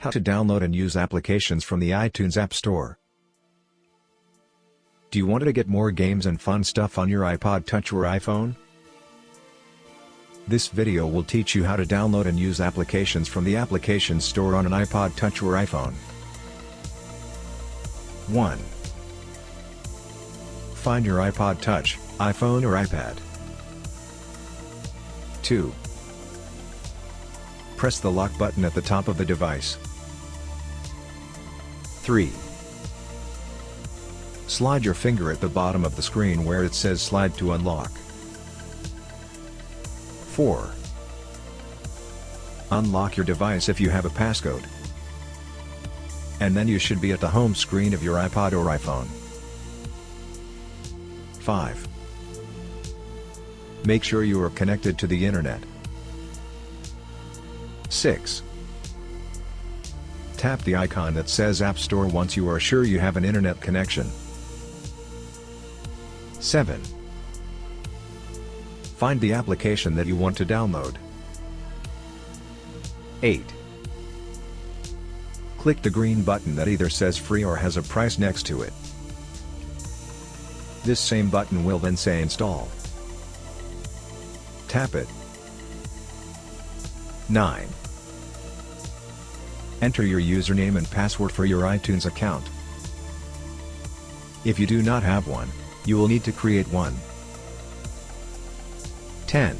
How to download and use applications from the iTunes App Store. Do you want to get more games and fun stuff on your iPod Touch or iPhone? This video will teach you how to download and use applications from the Applications Store on an iPod Touch or iPhone. 1. Find your iPod Touch, iPhone or iPad. 2. Press the lock button at the top of the device. 3. Slide your finger at the bottom of the screen where it says Slide to unlock. 4. Unlock your device if you have a passcode. And then you should be at the home screen of your iPod or iPhone. 5. Make sure you are connected to the internet. 6. Tap the icon that says App Store once you are sure you have an internet connection. 7. Find the application that you want to download. 8. Click the green button that either says free or has a price next to it. This same button will then say install. Tap it. 9. Enter your username and password for your iTunes account. If you do not have one, you will need to create one. 10.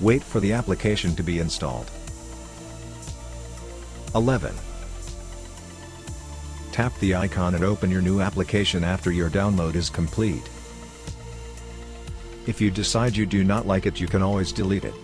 Wait for the application to be installed. 11. Tap the icon and open your new application after your download is complete. If you decide you do not like it, you can always delete it.